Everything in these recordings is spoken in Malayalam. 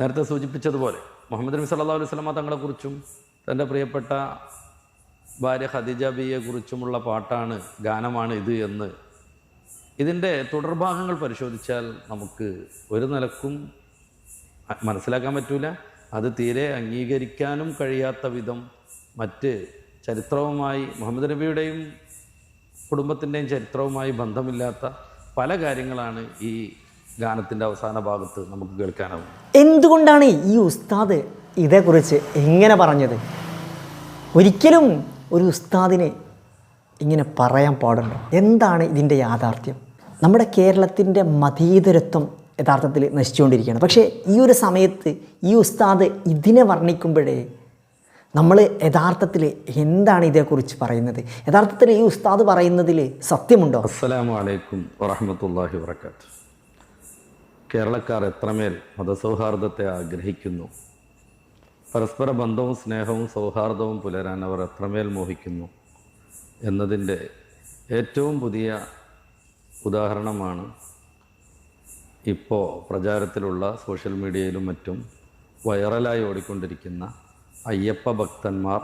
നേരത്തെ സൂചിപ്പിച്ചതുപോലെ മുഹമ്മദ് നബി സല്ലല്ലാഹു അലൈഹി വസല്ലമ തങ്ങളെക്കുറിച്ചും തൻ്റെ പ്രിയപ്പെട്ട ഭാര്യ ഖദീജ ബിയെക്കുറിച്ചുമുള്ള പാട്ടാണ്, ഗാനമാണ് ഇത് എന്ന് ഇതിൻ്റെ തുടർഭാഗങ്ങൾ പരിശോധിച്ചാൽ നമുക്ക് ഒരു നിലക്കും മനസ്സിലാക്കാൻ പറ്റൂല. അത് തീരെ അംഗീകരിക്കാനും കഴിയാത്ത വിധം മറ്റ് ചരിത്രവുമായി, മുഹമ്മദ് നബിയുടെയും കുടുംബത്തിൻ്റെയും ചരിത്രവുമായി ബന്ധമില്ലാത്ത പല കാര്യങ്ങളാണ് ഈ ഗാനത്തിൻ്റെ അവസാന ഭാഗത്ത് നമുക്ക് കേൾക്കാനാവും. എന്തുകൊണ്ടാണ് ഈ ഉസ്താദ് ഇതേക്കുറിച്ച് ഇങ്ങനെ പറഞ്ഞത്? ഒരിക്കലും ഒരു ഉസ്താദിന് ഇങ്ങനെ പറയാൻ പാടുണ്ടോ? എന്താണ് ഇതിൻ്റെ യാഥാർത്ഥ്യം? നമ്മുടെ കേരളത്തിൻ്റെ മതേതരത്വം യഥാർത്ഥത്തിൽ നശിച്ചുകൊണ്ടിരിക്കുകയാണ്. പക്ഷേ ഈ ഒരു സമയത്ത് ഈ ഉസ്താദ് ഇതിനെ വർണ്ണിക്കുമ്പോഴേ നമ്മൾ യഥാർത്ഥത്തിൽ എന്താണ് ഇതേക്കുറിച്ച് പറയുന്നത്? യഥാർത്ഥത്തിൽ ഈ ഉസ്താദ് പറയുന്നതിൽ സത്യമുണ്ടോ? അസ്സലാമു അലൈക്കും വറഹ്മത്തുള്ളാഹി വബറകാതുഹു. കേരളക്കാർ എത്രമേൽ മതസൗഹാർദ്ദത്തെ ആഗ്രഹിക്കുന്നു, പരസ്പര ബന്ധവും സ്നേഹവും സൗഹാർദ്ദവും പുലരാൻ അവർ എത്രമേൽ മോഹിക്കുന്നു എന്നതിൻ്റെ ഏറ്റവും പുതിയ ഉദാഹരണമാണ് ഇപ്പോൾ പ്രചാരത്തിലുള്ള സോഷ്യൽ മീഡിയയിലും മറ്റും വൈറലായി ഓടിക്കൊണ്ടിരിക്കുന്ന അയ്യപ്പ ഭക്തന്മാർ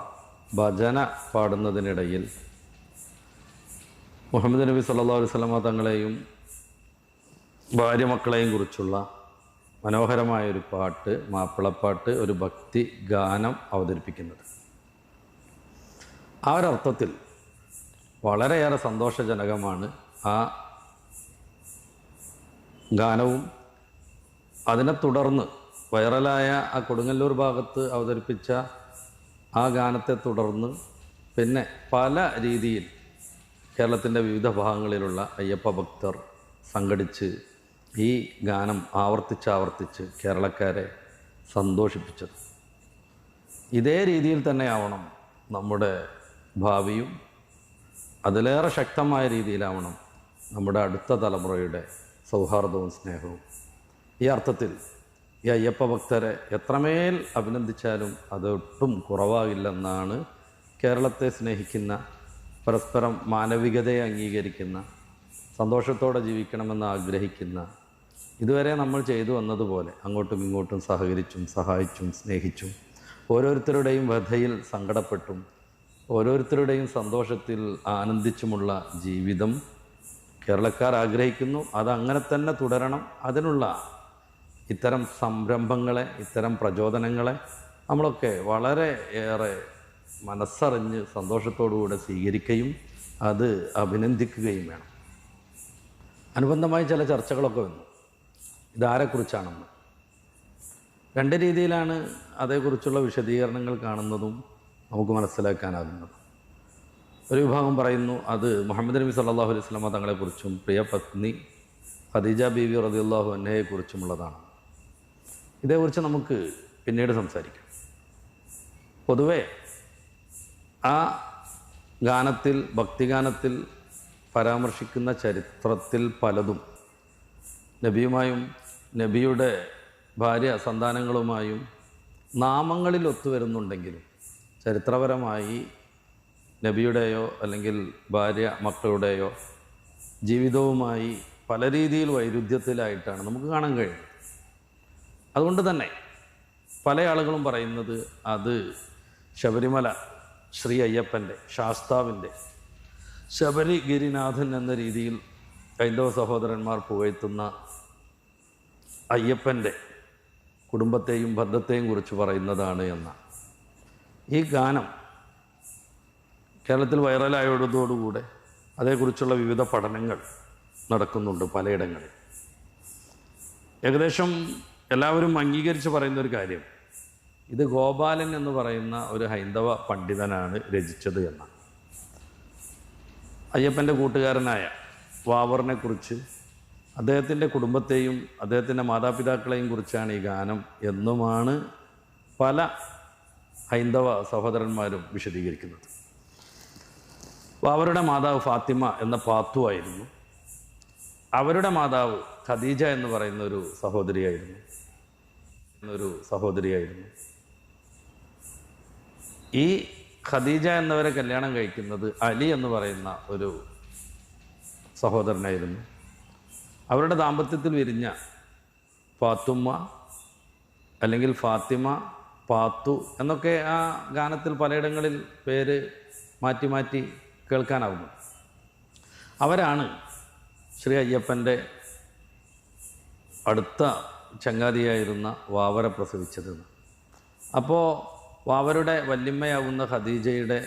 ഭജന പാടുന്നതിനിടയിൽ മുഹമ്മദ് നബി സല്ലല്ലാഹു അലൈഹി വസല്ലമ തങ്ങളെയും ഭാര്യ മക്കളെയും കുറിച്ചുള്ള മനോഹരമായൊരു പാട്ട്, മാപ്പിളപ്പാട്ട്, ഒരു ഭക്തി ഗാനം അവതരിപ്പിക്കുന്നത്. ആ ഒരർത്ഥത്തിൽ വളരെയേറെ സന്തോഷജനകമാണ് ആ ഗാനവും. അതിനെ തുടർന്ന് വൈറലായ ആ കൊടുങ്ങല്ലൂർ ഭാഗത്ത് അവതരിപ്പിച്ച ആ ഗാനത്തെ തുടർന്ന് പിന്നെ പല രീതിയിൽ കേരളത്തിൻ്റെ വിവിധ ഭാഗങ്ങളിലുള്ള അയ്യപ്പ ഭക്തർ സംഘടിച്ച് ഈ ഗാനം ആവർത്തിച്ച് കേരളക്കാരെ സന്തോഷിപ്പിച്ചത്. ഇതേ രീതിയിൽ തന്നെയാവണം നമ്മുടെ ഭാവിയും. അതിലേറെ ശക്തമായ രീതിയിലാവണം നമ്മുടെ അടുത്ത തലമുറയുടെ സൗഹാർദ്ദവും സ്നേഹവും. ഈ അർത്ഥത്തിൽ ഈ അയ്യപ്പ ഭക്തരെ എത്രമേൽ അഭിനന്ദിച്ചാലും അതൊട്ടും കുറവാകില്ലെന്നാണ് കേരളത്തെ സ്നേഹിക്കുന്ന, പരസ്പരം മാനവികതയെ അംഗീകരിക്കുന്ന, സന്തോഷത്തോടെ ജീവിക്കണമെന്ന് ആഗ്രഹിക്കുന്ന, ഇതുവരെ നമ്മൾ ചെയ്തു വന്നതുപോലെ അങ്ങോട്ടും ഇങ്ങോട്ടും സഹകരിച്ചും സഹായിച്ചും സ്നേഹിച്ചും ഓരോരുത്തരുടെയും വ്യഥയിൽ സങ്കടപ്പെട്ടും ഓരോരുത്തരുടെയും സന്തോഷത്തിൽ ആനന്ദിച്ചുമുള്ള ജീവിതം കേരളക്കാർ ആഗ്രഹിക്കുന്നു. അതങ്ങനെ തന്നെ തുടരണം. അതിനുള്ള ഇത്തരം സംരംഭങ്ങളെ, ഇത്തരം പ്രചോദനങ്ങളെ നമ്മളൊക്കെ വളരെ ഏറെ മനസ്സറിഞ്ഞ് സന്തോഷത്തോടുകൂടെ സ്വീകരിക്കുകയും അത് അഭിനന്ദിക്കുകയും വേണം. അനുബന്ധമായി ചില ചർച്ചകളൊക്കെ വന്നു, ഇതാരെക്കുറിച്ചാണെന്ന്. രണ്ട് രീതിയിലാണ് അതേക്കുറിച്ചുള്ള വിശദീകരണങ്ങൾ കാണുന്നതും നമുക്ക് മനസ്സിലാക്കാനാകുന്നത്. ഒരു വിഭാഗം പറയുന്നു അത് മുഹമ്മദ് നബി സല്ലല്ലാഹു അലൈഹി വസല്ലമ തങ്ങളെക്കുറിച്ചും പ്രിയ പത്നി ഖദീജ ബീവി റളിയല്ലാഹു അൻഹയെക്കുറിച്ചുമുള്ളതാണ്. ഇതേക്കുറിച്ച് നമുക്ക് പിന്നീട് സംസാരിക്കാം. പൊതുവെ ആ ഗാനത്തിൽ, ഭക്തിഗാനത്തിൽ പരാമർശിക്കുന്ന ചരിത്രത്തിൽ പലതും നബിയുമായും നബിയുടെ ഭാര്യ സന്താനങ്ങളുമായും നാമങ്ങളിൽ ഒത്തുവരുന്നുണ്ടെങ്കിലും ചരിത്രപരമായി നബിയുടെയോ അല്ലെങ്കിൽ ഭാര്യ മക്കളുടെയോ ജീവിതവുമായി പല രീതിയിൽ വൈരുദ്ധ്യത്തിലായിട്ടാണ് നമുക്ക് കാണാൻ കഴിയുന്നത്. അതുകൊണ്ട് തന്നെ പല ആളുകളും പറയുന്നത് അത് ശബരിമല ശ്രീ അയ്യപ്പൻ്റെ, ശാസ്താവിൻ്റെ, ശബരിഗിരിനാഥൻ എന്ന രീതിയിൽ ഹൈന്ദവ സഹോദരന്മാർ പുകഴ്ത്തുന്ന അയ്യപ്പൻ്റെ കുടുംബത്തെയും ബന്ധത്തെയും കുറിച്ച് പറയുന്നതാണ് എന്ന ഈ ഗാനം കേരളത്തിൽ വൈറലായതോടുകൂടെ അതേക്കുറിച്ചുള്ള വിവിധ പഠനങ്ങൾ നടക്കുന്നുണ്ട് പലയിടങ്ങളിൽ. ഏകദേശം എല്ലാവരും അംഗീകരിച്ച് പറയുന്നൊരു കാര്യം, ഇത് ഗോപാലൻ എന്ന് പറയുന്ന ഒരു ഹൈന്ദവ പണ്ഡിതനാണ് രചിച്ചത് എന്നാണ്. അയ്യപ്പൻ്റെ കൂട്ടുകാരനായ വാവറിനെ കുറിച്ച്, അദ്ദേഹത്തിൻ്റെ കുടുംബത്തെയും അദ്ദേഹത്തിൻ്റെ മാതാപിതാക്കളെയും കുറിച്ചാണ് ഈ ഗാനം എന്നുമാണ് പല ഹൈന്ദവ സഹോദരന്മാരും വിശദീകരിക്കുന്നത്. അവരുടെ മാതാവ് ഫാത്തിമ എന്ന പാത്തു ആയിരുന്നു. അവരുടെ മാതാവ് ഖദീജ എന്ന് പറയുന്ന ഒരു സഹോദരിയായിരുന്നു. ഈ ഖദീജ എന്നവരെ കല്യാണം കഴിക്കുന്നത് അലി എന്ന് പറയുന്ന ഒരു സഹോദരനായിരുന്നു. അവരുടെ ദാമ്പത്യത്തിൽ വിരിഞ്ഞ ഫാത്തുമ്മ അല്ലെങ്കിൽ ഫാത്തിമ, പാത്തു എന്നൊക്കെ ആ ഗാനത്തിൽ പലയിടങ്ങളിൽ പേര് മാറ്റി മാറ്റി കേൾക്കാനാവുന്നു. അവരാണ് ശ്രീ അയ്യപ്പൻ്റെ അടുത്ത ചങ്ങാതിയായിരുന്ന വാവരെ പ്രസവിച്ചതെന്ന്. അപ്പോൾ വാവരുടെ വല്യമ്മയാവുന്ന ഖദീജയുടെ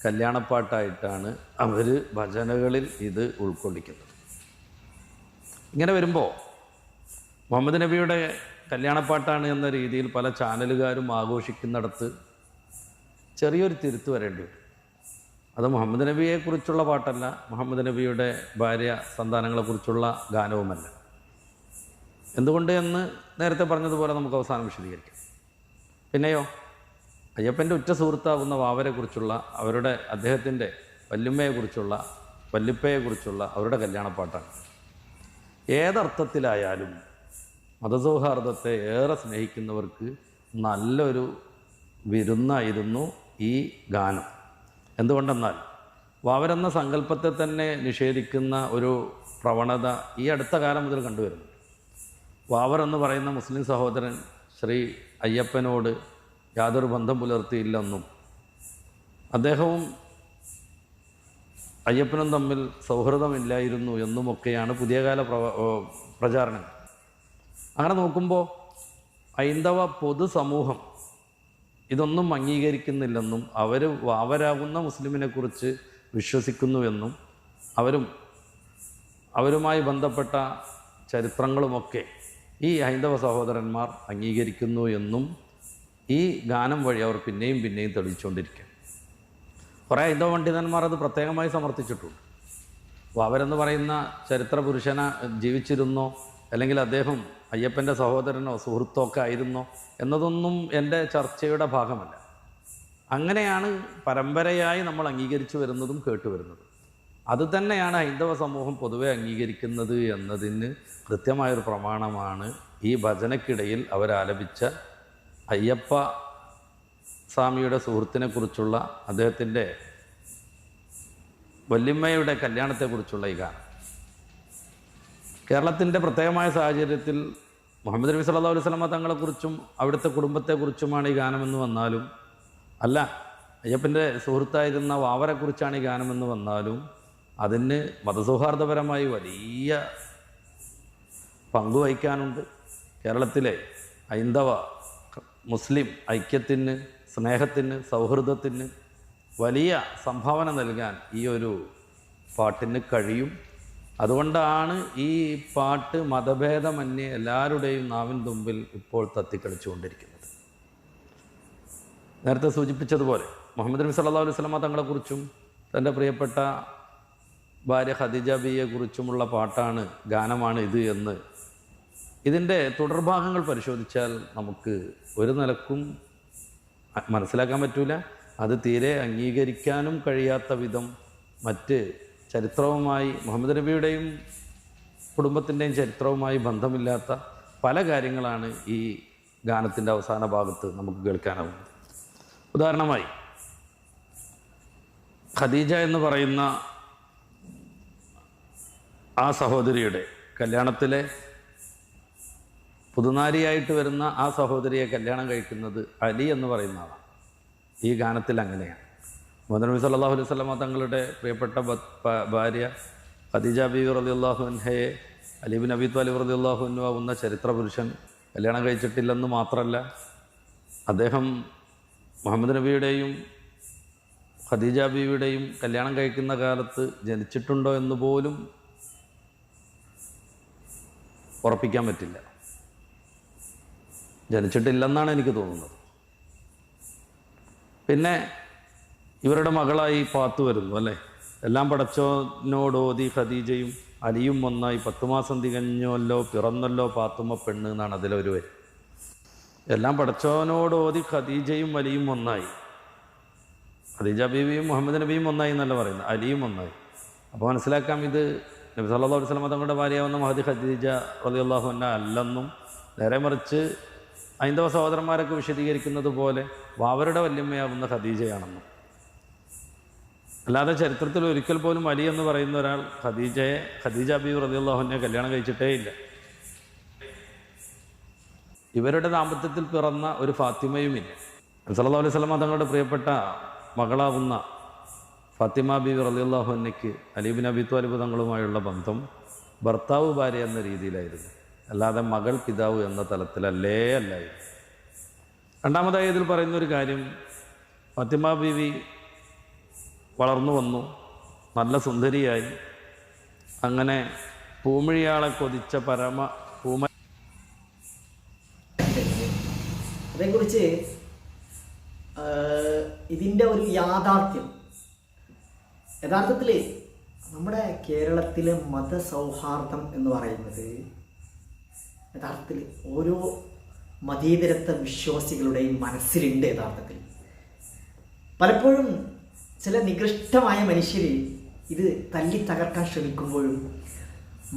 കല്യാണപ്പാട്ടായിട്ടാണ് അവർ ഭജനകളിൽ ഇത് ഉൾക്കൊള്ളിക്കുന്നത്. ഇങ്ങനെ വരുമ്പോൾ മുഹമ്മദ് നബിയുടെ കല്യാണപ്പാട്ടാണ് എന്ന രീതിയിൽ പല ചാനലുകാരും ആഘോഷിക്കുന്നിടത്ത് ചെറിയൊരു തിരുത്ത് വരേണ്ടി വരും. അത് മുഹമ്മദ് നബിയെക്കുറിച്ചുള്ള പാട്ടല്ല, മുഹമ്മദ് നബിയുടെ ഭാര്യ സന്താനങ്ങളെക്കുറിച്ചുള്ള ഗാനവുമല്ല. എന്തുകൊണ്ട് എന്ന് നേരത്തെ പറഞ്ഞതുപോലെ നമുക്ക് അവസാനം വിശദീകരിക്കാം. പിന്നെയോ അയ്യപ്പൻ്റെ ഉറ്റ സുഹൃത്താകുന്ന വാവരെക്കുറിച്ചുള്ള അദ്ദേഹത്തിൻ്റെ വല്ലിപ്പയെക്കുറിച്ചുള്ള അവരുടെ കല്യാണപ്പാട്ടാണ്. ഏതർത്ഥത്തിലായാലും മതസൗഹാർദ്ദത്തെ ഏറെ സ്നേഹിക്കുന്നവർക്ക് നല്ലൊരു വിരുന്നായിരുന്നു ഈ ഗാനം. എന്തുകൊണ്ടെന്നാൽ വാവരെന്ന സങ്കല്പത്തെ തന്നെ നിഷേധിക്കുന്ന ഒരു പ്രവണത ഈ അടുത്ത കാലം മുതൽ കണ്ടുവരുന്നു. വാവർ എന്ന് പറയുന്ന മുസ്ലിം സഹോദരൻ ശ്രീ അയ്യപ്പനോട് യാതൊരു ബന്ധം പുലർത്തിയില്ലെന്നും അദ്ദേഹവും അയ്യപ്പനും തമ്മിൽ സൗഹൃദമില്ലായിരുന്നു എന്നുമൊക്കെയാണ് പുതിയ കാല പ്രചാരണം. അങ്ങനെ നോക്കുമ്പോൾ ഹൈന്ദവ പൊതുസമൂഹം ഇതൊന്നും അംഗീകരിക്കുന്നില്ലെന്നും അവരാകുന്ന മുസ്ലിമിനെക്കുറിച്ച് വിശ്വസിക്കുന്നുവെന്നും അവരുമായി ബന്ധപ്പെട്ട ചരിത്രങ്ങളുമൊക്കെ ഈ ഹൈന്ദവ സഹോദരന്മാർ അംഗീകരിക്കുന്നു എന്നും ഈ ഗാനം വഴി അവർ പിന്നെയും പിന്നെയും തെളിയിച്ചുകൊണ്ടിരിക്കുക. കുറേ ഹൈന്ദവ പണ്ഡിതന്മാർ അത് പ്രത്യേകമായി സമർത്ഥിച്ചിട്ടുണ്ട്. അവരെന്ന് പറയുന്ന ചരിത്ര പുരുഷനെ ജീവിച്ചിരുന്നോ, അല്ലെങ്കിൽ അദ്ദേഹം അയ്യപ്പൻ്റെ സഹോദരനോ സുഹൃത്തോ ഒക്കെ ആയിരുന്നോ എന്നതൊന്നും എൻ്റെ ചർച്ചയുടെ ഭാഗമല്ല. അങ്ങനെയാണ് പരമ്പരയായി നമ്മൾ അംഗീകരിച്ചു വരുന്നതും കേട്ടുവരുന്നതും. അതുതന്നെയാണ് ഹൈന്ദവ സമൂഹം പൊതുവെ അംഗീകരിക്കുന്നത് എന്നതിന് കൃത്യമായൊരു പ്രമാണമാണ് ഈ ഭജനയ്ക്കിടയിൽ അവരാലപിച്ച അയ്യപ്പ സ്വാമിയുടെ സുഹൃത്തിനെക്കുറിച്ചുള്ള അദ്ദേഹത്തിൻ്റെ വല്യമ്മയുടെ കല്യാണത്തെക്കുറിച്ചുള്ള ഈ ഗാനം. കേരളത്തിൻ്റെ പ്രത്യേകമായ സാഹചര്യത്തിൽ മുഹമ്മദ് നബി സല്ലല്ലാഹു അലൈഹി വസല്ലമ തങ്ങളെക്കുറിച്ചും അവിടുത്തെ കുടുംബത്തെക്കുറിച്ചുമാണ് ഈ ഗാനമെന്ന് വന്നാലും, അല്ല അയ്യപ്പൻ്റെ സുഹൃത്തായിരുന്ന വാവരെക്കുറിച്ചാണ് ഈ ഗാനമെന്ന് വന്നാലും, അതിന് മതസൗഹാർദ്ദപരമായി വലിയ പങ്കുവഹിക്കാനുണ്ട്. കേരളത്തിലെ ഹൈന്ദവ മുസ്ലിം ഐക്യത്തിന്, സ്നേഹത്തിന്, സൗഹൃദത്തിന് വലിയ സംഭാവന നൽകാൻ ഈ ഒരു പാട്ടിന് കഴിയും. അതുകൊണ്ടാണ് ഈ പാട്ട് മതഭേദമന്യേ എല്ലാവരുടെയും നാവിൻ തുമ്പിൽ ഇപ്പോൾ തത്തിക്കളിച്ചുകൊണ്ടിരിക്കുന്നത്. നേരത്തെ സൂചിപ്പിച്ചതുപോലെ മുഹമ്മദ് നബി സല്ലല്ലാഹു അലൈഹി വസല്ലമ തങ്ങളെക്കുറിച്ചും തൻ്റെ പ്രിയപ്പെട്ട ഭാര്യ ഖദീജ ബിയെക്കുറിച്ചുമുള്ള ഗാനമാണ് ഇത് എന്ന് ഇതിൻ്റെ തുടർഭാഗങ്ങൾ പരിശോധിച്ചാൽ നമുക്ക് ഒരു നിലക്കും മനസ്സിലാക്കാൻ പറ്റൂല. അത് തീരെ അംഗീകരിക്കാനും കഴിയാത്ത വിധം മറ്റ് ചരിത്രവുമായി, മുഹമ്മദ് നബിയുടെയും കുടുംബത്തിൻ്റെയും ചരിത്രവുമായി ബന്ധമില്ലാത്ത പല കാര്യങ്ങളാണ് ഈ ഗാനത്തിൻ്റെ അവസാന ഭാഗത്ത് നമുക്ക് കേൾക്കാനാവുന്നത്. ഉദാഹരണമായി ഖദീജ എന്ന് പറയുന്ന ആ സഹോദരിയുടെ കല്യാണത്തിലെ പുതുനാരിയായിട്ട് വരുന്ന ആ സഹോദരിയെ കല്യാണം കഴിക്കുന്നത് അലി എന്ന് പറയുന്ന ആളാണ്. ഈ ഗാനത്തിൽ അങ്ങനെയാണ്. മുഹമ്മദ് നബി സല്ലല്ലാഹു അലൈഹി വസല്ലമ തങ്ങളുടെ പ്രിയപ്പെട്ട ഭാര്യ ഖദീജ ബീവി റളിയല്ലാഹു അൻഹയെ അലി ബിൻ അബി ത്വാലിബ് റളിയല്ലാഹു അൻഹു ആവുന്ന ചരിത്ര പുരുഷൻ കല്യാണം കഴിച്ചിട്ടില്ലെന്ന് മാത്രമല്ല, അദ്ദേഹം മുഹമ്മദ് നബിയുടെയും ഖദീജ ബീവിയുടെയും കല്യാണം കഴിക്കുന്ന കാലത്ത് ജനിച്ചിട്ടുണ്ടോ എന്ന് പോലും ഉറപ്പിക്കാൻ പറ്റില്ല. ജനിച്ചിട്ടില്ലെന്നാണ് എനിക്ക് തോന്നുന്നത്. പിന്നെ ഇവരുടെ മകളായി പാത്തു വരുന്നു അല്ലേ. എല്ലാം പടച്ചോനോടോതി ഖദീജയും അലിയും ഒന്നായി 10 മാസം തികഞ്ഞല്ലോ പിറന്നല്ലോ പാത്തുമ്മ പെണ്ണ് എന്നാണ് അതിലൊരു വരി. എല്ലാം പടച്ചോനോടോതി ഖദീജയും അലിയും ഒന്നായി. ഖദീജ ബീവിയും മുഹമ്മദ് നബിയും ഒന്നായി എന്നല്ല പറയുന്നത്, അലിയും ഒന്നായി. അപ്പോൾ മനസ്സിലാക്കാം ഇത് നബി സല്ലല്ലാഹു അലൈഹി വസല്ലം തങ്ങളുടെ ഭാര്യയാവുന്ന മഹദി ഖദീജ റളിയല്ലാഹു അൻഹ അല്ലെന്നും, നേരെ മറിച്ച് ഹൈന്ദവ സഹോദരന്മാരൊക്കെ വിശദീകരിക്കുന്നത് പോലെ വാവരുടെ വല്യമ്മയാവുന്ന ഖദീജയാണെന്നും. അല്ലാതെ ചരിത്രത്തിൽ ഒരിക്കൽ പോലും അലി എന്ന് പറയുന്ന ഒരാൾ ഖദീജ ബീവി റളിയല്ലാഹു അൻഹയെ കല്യാണം കഴിച്ചിട്ടേ ഇല്ല. ഇവരുടെ ദാമ്പത്യത്തിൽ പിറന്ന ഒരു ഫാത്തിമയുമില്ല. സല്ലല്ലാഹു അലൈഹി വസല്ലം തങ്ങളുടെ പ്രിയപ്പെട്ട മകളാവുന്ന ഫാത്തിമ ബീവി റളിയല്ലാഹു അൻഹയ്ക്ക് അലി ഇബ്നു അബീ ത്വാലിബ് തങ്ങളുമായുള്ള ബന്ധം ഭർത്താവ് ഭാര്യ എന്ന രീതിയിലായിരുന്നു, അല്ലാതെ മകൾ പിതാവ് എന്ന തലത്തിലല്ലേ അല്ലായിരുന്നു. രണ്ടാമതായി ഇതിൽ പറയുന്നൊരു കാര്യം, ഫാത്തിമ ബീവി വളർന്നു വന്നു, നല്ല സുന്ദരിയായി, അങ്ങനെ പൂമിഴിയാളെ കൊതിച്ച അതേക്കുറിച്ച് ഇതിൻ്റെ ഒരു യാഥാർത്ഥ്യം, യഥാർത്ഥത്തിൽ നമ്മുടെ കേരളത്തിലെ മതസൗഹാർദ്ദം എന്ന് പറയുന്നത് യഥാർത്ഥത്തിൽ ഓരോ മതേതരത്വ വിശ്വാസികളുടെയും മനസ്സിലുണ്ട്. യഥാർത്ഥത്തിൽ പലപ്പോഴും ചില നികൃഷ്ടമായ മനുഷ്യർ ഇത് തല്ലി തകർക്കാൻ ശ്രമിക്കുമ്പോഴും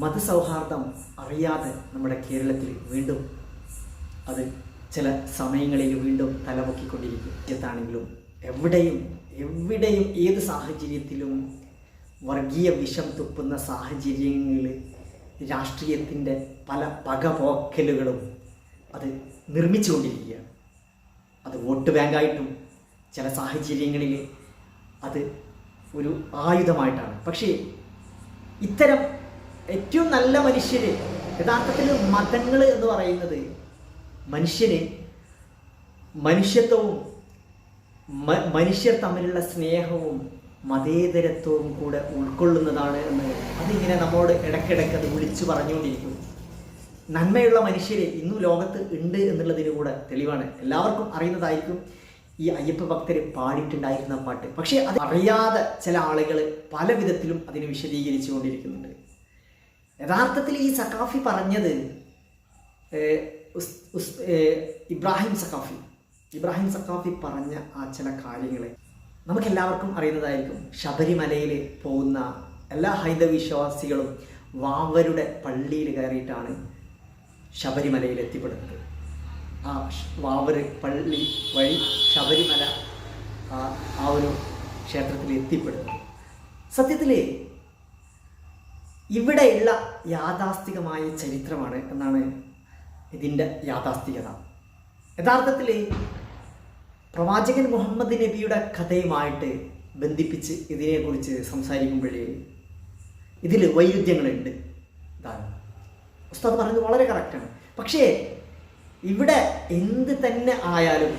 മതസൗഹാർദ്ദം അറിയാതെ നമ്മുടെ കേരളത്തിൽ വീണ്ടും അത് ചില സമയങ്ങളിൽ വീണ്ടും തലപൊക്കിക്കൊണ്ടിരിക്കും. രാജ്യത്താണെങ്കിലും എവിടെയും ഏത് സാഹചര്യത്തിലും വർഗീയ വിഷം തുപ്പുന്ന സാഹചര്യങ്ങളിൽ രാഷ്ട്രീയത്തിൻ്റെ പല പകപോക്കലുകളും അത് നിർമ്മിച്ചുകൊണ്ടിരിക്കുകയാണ്. അത് വോട്ട് ബാങ്കായിട്ടും ചില സാഹചര്യങ്ങളിൽ അത് ഒരു ആയുധമായിട്ടാണ്. പക്ഷേ ഇത്തരം ഏറ്റവും നല്ല മനുഷ്യർ, യഥാർത്ഥത്തിൽ മതങ്ങൾ എന്ന് പറയുന്നത് മനുഷ്യന് മനുഷ്യത്വവും മനുഷ്യർ തമ്മിലുള്ള സ്നേഹവും മതേതരത്വവും കൂടെ ഉൾക്കൊള്ളുന്നതാണ് എന്ന് അതിങ്ങനെ നമ്മോട് ഇടയ്ക്കിടയ്ക്ക് അത് വിളിച്ചു പറഞ്ഞുകൊണ്ടിരിക്കും. നന്മയുള്ള മനുഷ്യർ ഇന്നും ലോകത്ത് ഉണ്ട് എന്നുള്ളതിന് കൂടെ തെളിവാണ്. എല്ലാവർക്കും അറിയുന്നതായിരിക്കും ഈ അയ്യപ്പ ഭക്തർ പാടിയിട്ടുണ്ടായിരുന്ന പാട്ട്. പക്ഷേ അത് അറിയാതെ ചില ആളുകൾ പല വിധത്തിലും അതിനെ വിശദീകരിച്ചു കൊണ്ടിരിക്കുന്നുണ്ട്. യഥാർത്ഥത്തിൽ ഈ സഖാഫി പറഞ്ഞത് ഇബ്രാഹിം സഖാഫി പറഞ്ഞ ആ ചില കാര്യങ്ങൾ നമുക്കെല്ലാവർക്കും അറിയുന്നതായിരിക്കും. ശബരിമലയിൽ പോകുന്ന എല്ലാ ഹൈന്ദവ വിശ്വാസികളും വാവരുടെ പള്ളിയിൽ കയറിയിട്ടാണ് ശബരിമലയിൽ എത്തിപ്പെടുന്നത്. ആ വാവര് പള്ളി വഴി ശബരിമല ആ ഒരു ക്ഷേത്രത്തിൽ എത്തിപ്പെടുന്നത്. സത്യത്തിൽ ഇവിടെയുള്ള യാഥാസ്ഥികമായ ചരിത്രമാണ് എന്നാണ് ഇതിൻ്റെ യാഥാസ്ഥികത. യഥാർത്ഥത്തിൽ പ്രവാചകൻ മുഹമ്മദ് നബിയുടെ കഥയുമായിട്ട് ബന്ധിപ്പിച്ച് ഇതിനെക്കുറിച്ച് സംസാരിക്കുമ്പോഴേ ഇതിൽ വൈരുദ്ധ്യങ്ങളുണ്ട്. ഇതാണ് ഉസ്താദ് പറഞ്ഞത് വളരെ കറക്റ്റാണ്. പക്ഷേ ഇവിടെ എന്ത് തന്നെ ആയാലും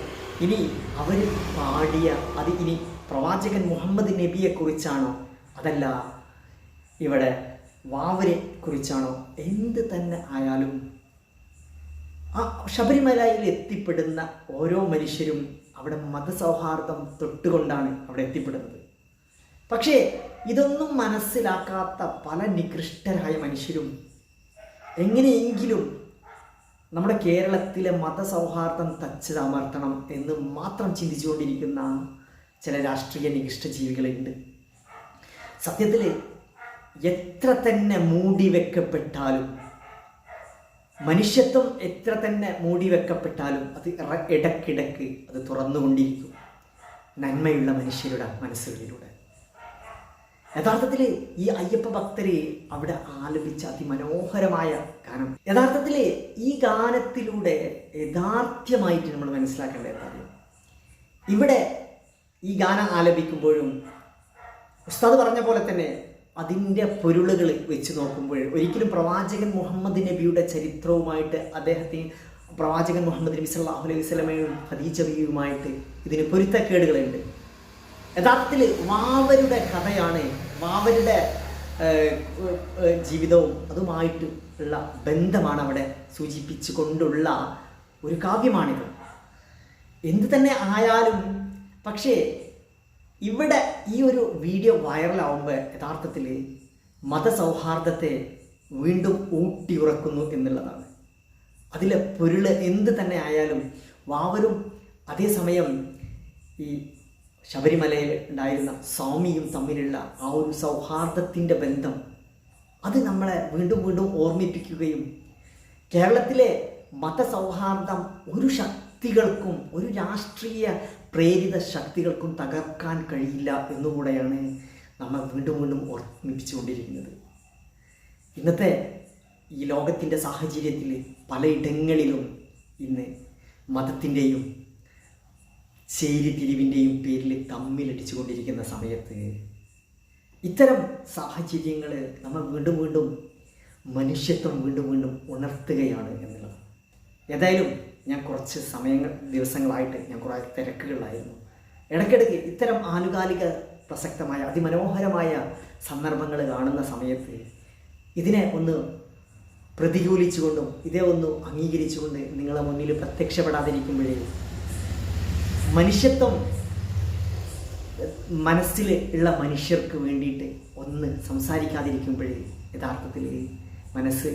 ഇനി അവർ പാടിയ അത് ഇനി പ്രവാചകൻ മുഹമ്മദ് നബിയെക്കുറിച്ചാണോ അതല്ല ഇവിടെ വാവരെ കുറിച്ചാണോ, എന്ത് തന്നെ ആയാലും ആ ശബരിമലയിൽ എത്തിപ്പെടുന്ന ഓരോ മനുഷ്യരും അവിടെ മതസൗഹാർദ്ദം തൊട്ടുകൊണ്ടാണ് അവിടെ എത്തിപ്പെടുന്നത്. പക്ഷേ ഇതൊന്നും മനസ്സിലാക്കാത്ത പല നികൃഷ്ടരായ മനുഷ്യരും എങ്ങനെയെങ്കിലും നമ്മുടെ കേരളത്തിലെ മതസൗഹാർദ്ദം തച്ചമർത്തണം എന്ന് മാത്രം ചിന്തിച്ചുകൊണ്ടിരിക്കുന്ന ചില രാഷ്ട്രീയ നികൃഷ്ട ജീവികളുണ്ട്. സത്യത്തിൽ എത്ര തന്നെ മൂടിവെക്കപ്പെട്ടാലും, മനുഷ്യത്വം എത്ര തന്നെ മൂടിവെക്കപ്പെട്ടാലും അത് ഇടയ്ക്കിടയ്ക്ക് അത് തുറന്നുകൊണ്ടിരിക്കും നന്മയുള്ള മനുഷ്യരുടെ മനസ്സുകളിലൂടെ. യഥാർത്ഥത്തിൽ ഈ അയ്യപ്പ ഭക്തരെ അവിടെ ആലപിച്ച അതിമനോഹരമായ ഗാനം, യഥാർത്ഥത്തിൽ ഈ ഗാനത്തിലൂടെ യഥാർത്ഥമായിട്ട് നമ്മൾ മനസ്സിലാക്കേണ്ട കാര്യം, ഇവിടെ ഈ ഗാനം ആലപിക്കുമ്പോഴും ഉസ്താദ് പറഞ്ഞ പോലെ തന്നെ അതിൻ്റെ പൊരുളുകൾ വെച്ച് നോക്കുമ്പോൾ ഒരിക്കലും പ്രവാചകൻ മുഹമ്മദ് നബിയുടെ ചരിത്രവുമായിട്ട് പ്രവാചകൻ മുഹമ്മദ് നബി സല്ലല്ലാഹു അലൈഹി വസല്ലമയും ഖദീജ ബീവിയുമായിട്ട് ഇതിന് പൊരുത്തക്കേടുകളുണ്ട്. യഥാർത്ഥത്തിൽ വാവരുടെ കഥയാണ്, വാവരുടെ ജീവിതവും അതുമായിട്ട് ഉള്ള ബന്ധമാണ് അവിടെ സൂചിപ്പിച്ചു കൊണ്ടുള്ള ഒരു കാവ്യമാണിത്. എന്ത് തന്നെ ആയാലും പക്ഷേ ഇവിടെ ഈ ഒരു വീഡിയോ വൈറലാവുമ്പോൾ യഥാർത്ഥത്തിൽ മതസൗഹാർദ്ദത്തെ വീണ്ടും ഊട്ടിയുറക്കുന്നു എന്നുള്ളതാണ്. അതിലെ പൊരുള് എന്ത് തന്നെ ആയാലും വാവരും അതേസമയം ഈ ശബരിമലയിൽ ഉണ്ടായിരുന്ന സ്വാമിയും തമ്മിലുള്ള ആ ഒരു സൗഹാർദ്ദത്തിൻ്റെ ബന്ധം അത് നമ്മളെ വീണ്ടും വീണ്ടും ഓർമ്മിപ്പിക്കുകയും കേരളത്തിലെ മതസൗഹാർദ്ദം ഒരു ശക്തികൾക്കും ഒരു രാഷ്ട്രീയ പ്രേരിത ശക്തികൾക്കും തകർക്കാൻ കഴിയില്ല എന്നുകൂടെയാണ് നമ്മൾ വീണ്ടും വീണ്ടും ഓർമ്മിപ്പിച്ചുകൊണ്ടിരിക്കുന്നത്. ഇന്നത്തെ ഈ ലോകത്തിൻ്റെ സാഹചര്യത്തിൽ പലയിടങ്ങളിലും ഇന്ന് മതത്തിൻ്റെയും ചേരിതിരിവിൻ്റെയും പേരിൽ തമ്മിലടിച്ചു കൊണ്ടിരിക്കുന്ന സമയത്ത് ഇത്തരം സാഹചര്യങ്ങൾ നമ്മൾ വീണ്ടും വീണ്ടും മനുഷ്യത്വം വീണ്ടും വീണ്ടും ഉണർത്തുകയാണ് എന്നുള്ളത്. ഏതായാലും ഞാൻ കുറച്ച് ദിവസങ്ങളായിട്ട് ഞാൻ കുറേ തിരക്കുകളിലായിരുന്നു. ഇടയ്ക്കിടയ്ക്ക് ഇത്തരം ആനുകാലിക പ്രസക്തമായ അതിമനോഹരമായ സന്ദർഭങ്ങൾ കാണുന്ന സമയത്ത് ഇതിനെ ഒന്ന് പ്രതികൂലിച്ചുകൊണ്ടും ഇതേ ഒന്ന് അംഗീകരിച്ചുകൊണ്ട് നിങ്ങളെ മുന്നിൽ പ്രത്യക്ഷപ്പെടാതിരിക്കുമ്പോഴേ മനുഷ്യത്വം മനസ്സിൽ ഉള്ള മനുഷ്യർക്ക് വേണ്ടിയിട്ട് ഒന്ന് സംസാരിക്കാതിരിക്കുമ്പോഴേ യഥാർത്ഥത്തിൽ മനസ്സ്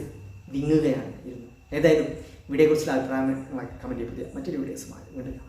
വിങ്ങുകയാണ് ഇരുന്നു. ഏതായാലും വീഡിയോയെക്കുറിച്ചുള്ള അഭിപ്രായം കമൻറ്റ് ചെയ്ത് മറ്റൊരു വീഡിയോസുമായി വീണ്ടും കാണാം.